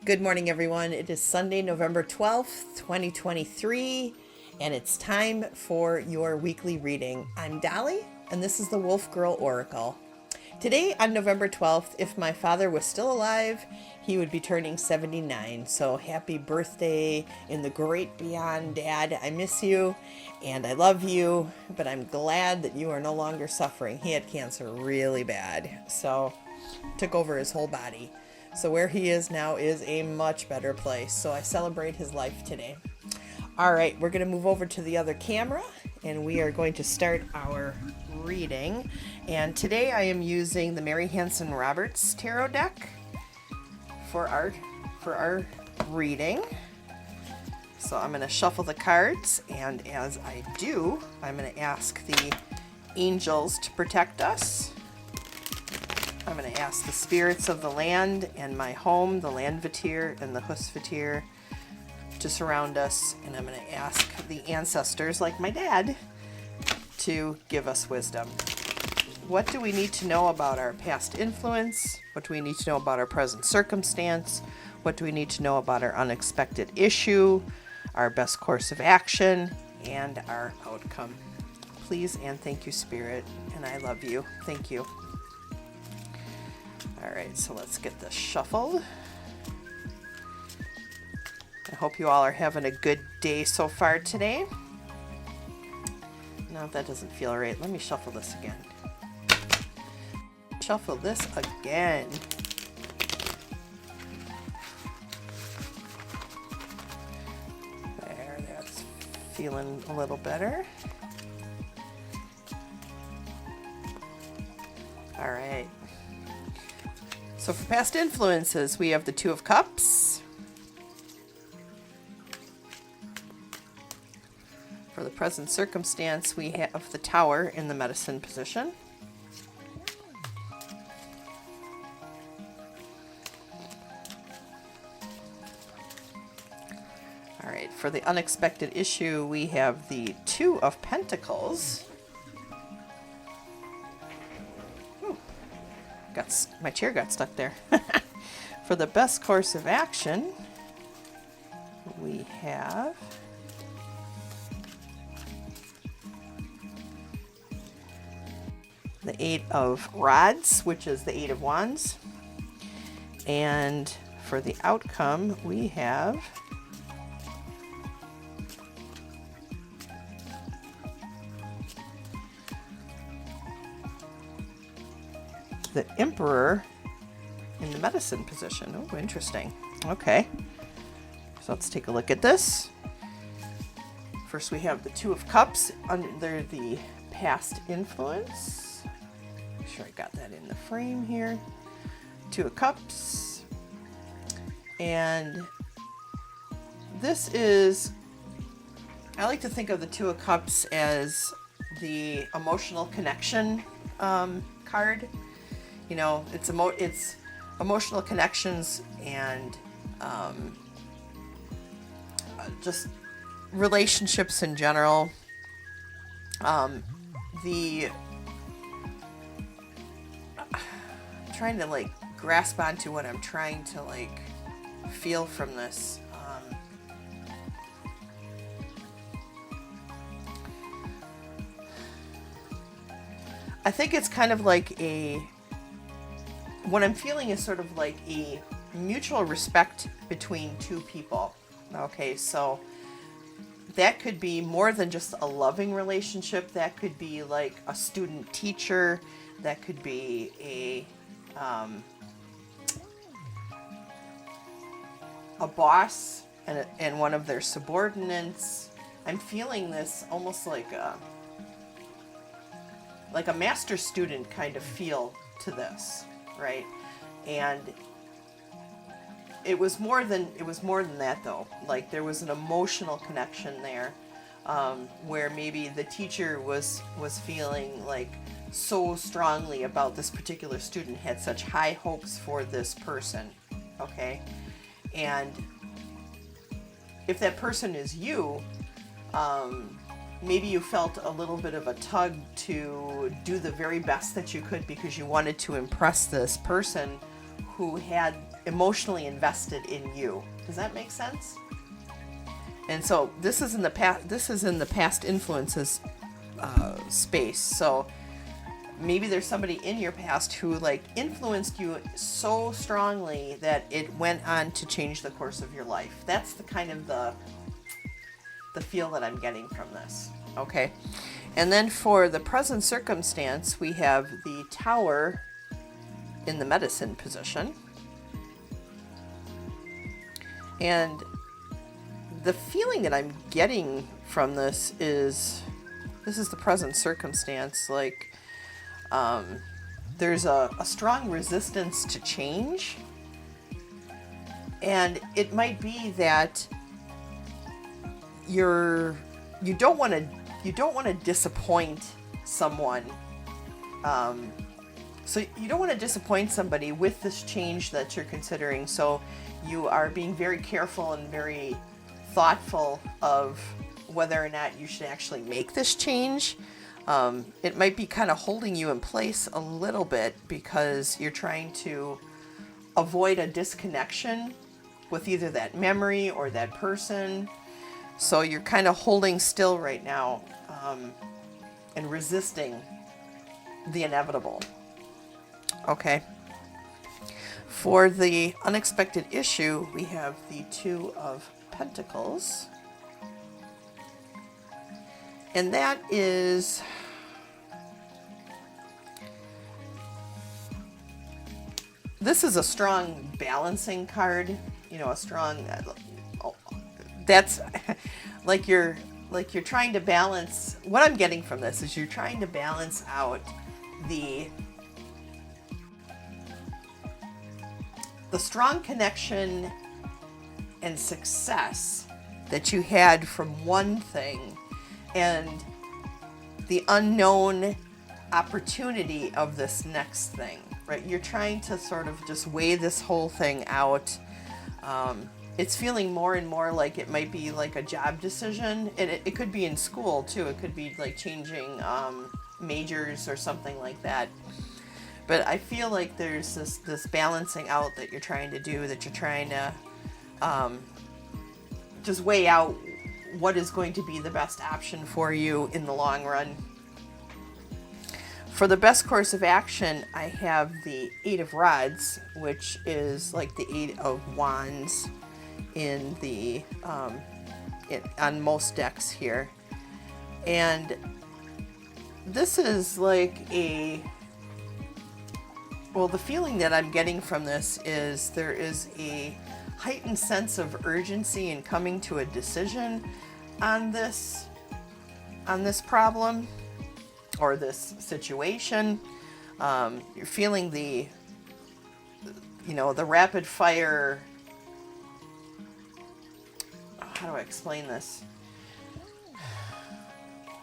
Good morning, everyone. It is Sunday, November 12th, 2023, and it's time for your weekly reading. I'm Dolly, and this is the Wolf Girl Oracle. Today, on November 12th, if my father was still alive, he would be turning 79. So happy birthday in the great beyond, Dad. I miss you, and I love you, but I'm glad that you are no longer suffering. He had cancer really bad, so took over his whole body. So where he is now is a much better place. So I celebrate his life today. All right, we're going to move over to the other camera and we are going to start our reading. And today I am using the Mary Hanson Roberts Tarot deck for our reading. So I'm going to shuffle the cards, and as I do, I'm going to ask the angels to protect us. I'm going to ask the spirits of the land and my home, the Landvatir and the Husvatir, to surround us. And I'm going to ask the ancestors, like my dad, to give us wisdom. What do we need to know about our past influence? What do we need to know about our present circumstance? What do we need to know about our unexpected issue, our best course of action, and our outcome? Please and thank you, Spirit. And I love you. Thank you. All right, so let's get this shuffled. I hope you all are having a good day so far today. No, that doesn't feel right. Let me shuffle this again. Shuffle this again. There, that's feeling a little better. All right. So for past influences, we have the Two of Cups. For the present circumstance, we have the Tower in the Medicine position. All right, for the unexpected issue, we have the Two of Pentacles. My chair got stuck there. For the best course of action, we have the Eight of Rods, which is the Eight of Wands. And for the outcome, we have the Emperor in the Medicine position. Oh, interesting. Okay. So let's take a look at this. First, we have the Two of Cups under the past influence. Make sure I got that in the frame here. Two of Cups. And this is, I like to think of the Two of Cups as the emotional connection card. You know, it's emotional connections and just relationships in general. I'm trying to like grasp onto what I'm trying to like feel from this. I think it's kind of like what I'm feeling is sort of like a mutual respect between two people. Okay, so that could be more than just a loving relationship. That could be like a student-teacher. That could be a boss and one of their subordinates. I'm feeling this almost like a master-student kind of feel to this. Right, and it was more than that though. Like there was an emotional connection there, where maybe the teacher was feeling like so strongly about this particular student, had such high hopes for this person. Okay, and if that person is you, maybe you felt a little bit of a tug to do the very best that you could because you wanted to impress this person who had emotionally invested in you. Does that make sense? And so this is in the past influences space. So maybe there's somebody in your past who like influenced you so strongly that it went on to change the course of your life. That's the kind of the feel that I'm getting from this. Okay. And then for the present circumstance, we have the Tower in the Medicine position. And the feeling that I'm getting from this is the present circumstance. Like, there's a strong resistance to change. And it might be that you don't want to disappoint someone. So you don't want to disappoint somebody with this change that you're considering. So you are being very careful and very thoughtful of whether or not you should actually make this change. It might be kind of holding you in place a little bit because you're trying to avoid a disconnection with either that memory or that person. So you're kind of holding still right now and resisting the inevitable. Okay. For the unexpected issue, we have the Two of Pentacles. And that is this is a strong balancing card, you know, a strong that's like you're trying to balance. What I'm getting from this is you're trying to balance out the strong connection and success that you had from one thing and the unknown opportunity of this next thing, right? You're trying to sort of just weigh this whole thing out. It's feeling more and more like it might be like a job decision, and it could be in school too. It could be like changing majors or something like that. But I feel like there's this balancing out that you're trying to do, that you're trying to just weigh out what is going to be the best option for you in the long run. For the best course of action, I have the Eight of Rods, which is like the Eight of Wands in the on most decks here. And this is like the feeling that I'm getting from this is there is a heightened sense of urgency in coming to a decision on this problem or this situation. You're feeling the rapid fire. How do I explain this?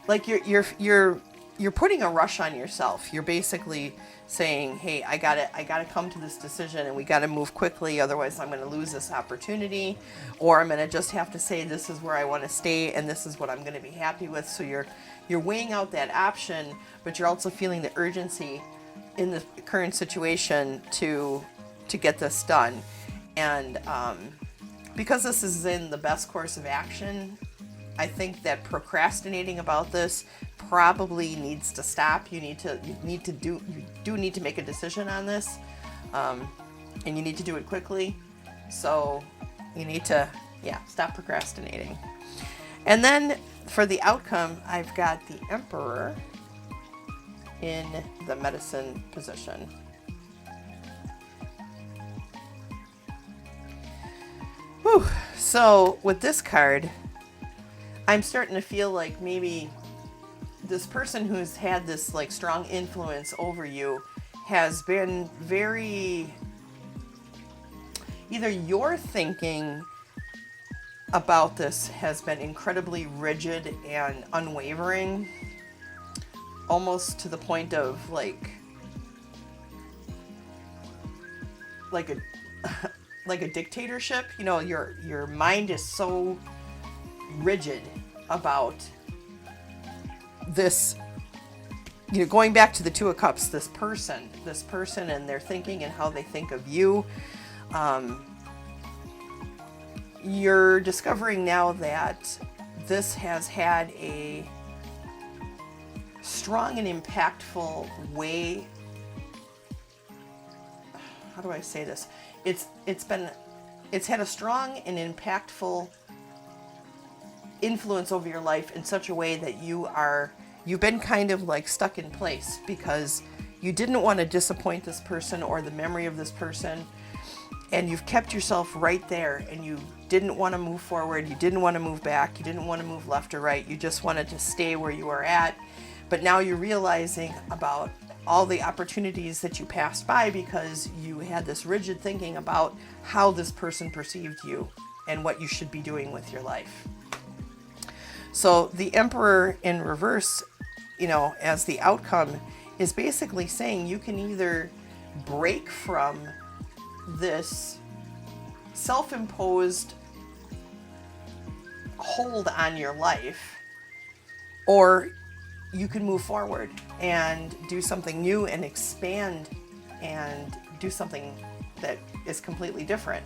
Like you're putting a rush on yourself. You're basically saying, hey, I gotta come to this decision and we gotta move quickly, otherwise I'm gonna lose this opportunity, or I'm gonna just have to say this is where I want to stay and this is what I'm gonna be happy with. So you're weighing out that option, but you're also feeling the urgency in the current situation to get this done. And because this is in the best course of action, I think that procrastinating about this probably needs to stop. You do need to make a decision on this, and you need to do it quickly. So you need to, stop procrastinating. And then for the outcome, I've got the Emperor in the Medicine position. Whew. So with this card, I'm starting to feel like maybe this person who's had this like strong influence over you has been very, either your thinking about this has been incredibly rigid and unwavering, almost to the point of like a dictatorship. You know, your mind is so rigid about this, going back to the Two of Cups, this person and their thinking and how they think of you. You're discovering now that this has had a strong and impactful way. How do I say this? It's had a strong and impactful influence over your life in such a way that you've been kind of like stuck in place because you didn't want to disappoint this person or the memory of this person, and you've kept yourself right there, and you didn't want to move forward, you didn't want to move back, you didn't want to move left or right, you just wanted to stay where you were at. But now you're realizing about all the opportunities that you passed by because you had this rigid thinking about how this person perceived you and what you should be doing with your life. So the Emperor in reverse, as the outcome, is basically saying you can either break from this self-imposed hold on your life, or you can move forward and do something new and expand and do something that is completely different,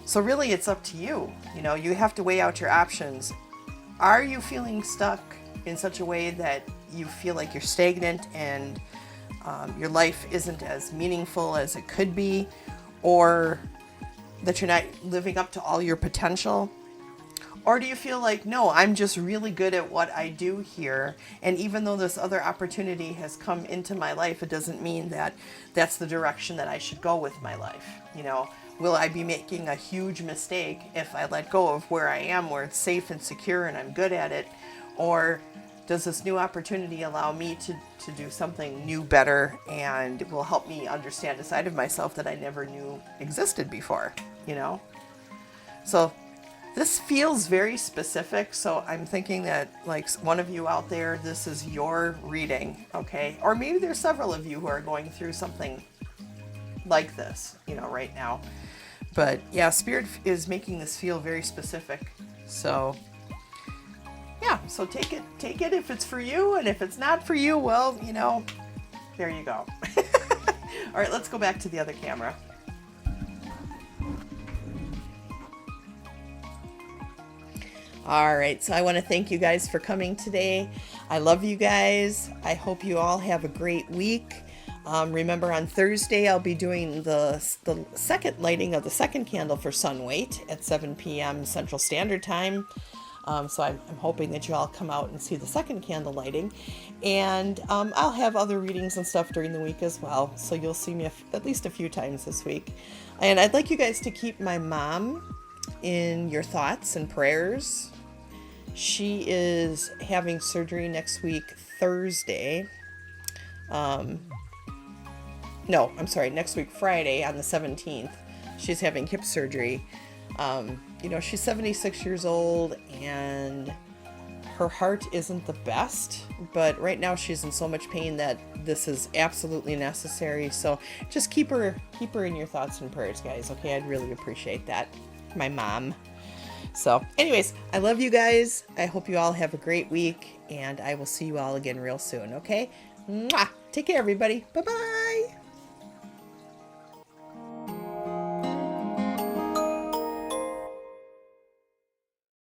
So really it's up to you. You have to weigh out your options. Are you feeling stuck in such a way that you feel like you're stagnant and your life isn't as meaningful as it could be, or that you're not living up to all your potential? Or do you feel like, no, I'm just really good at what I do here, and even though this other opportunity has come into my life, it doesn't mean that that's the direction that I should go with my life? Will I be making a huge mistake if I let go of where I am, where it's safe and secure and I'm good at it? Or does this new opportunity allow me to do something new, better, and will help me understand a side of myself that I never knew existed before, So this feels very specific, so I'm thinking that like one of you out there, this is your reading, okay? Or maybe there's several of you who are going through something like this, right now. But yeah, Spirit is making this feel very specific. So yeah, so take it if it's for you, and if it's not for you, well, there you go. All right, let's go back to the other camera. All right, so I want to thank you guys for coming today. I love you guys. I hope you all have a great week. Remember, on Thursday, I'll be doing the second lighting of the second candle for Sun Weight at 7 p.m. Central Standard Time. So I'm hoping that you all come out and see the second candle lighting. And I'll have other readings and stuff during the week as well. So you'll see me at least a few times this week. And I'd like you guys to keep my mom in your thoughts and prayers. She is having surgery next week, Thursday. Next week, Friday on the 17th. She's having hip surgery. She's 76 years old and her heart isn't the best, but right now she's in so much pain that this is absolutely necessary. So just keep her in your thoughts and prayers, guys. Okay, I'd really appreciate that. My mom. So anyways, I love you guys. I hope you all have a great week, and I will see you all again real soon. Okay? Mwah! Take care, everybody. Bye-bye.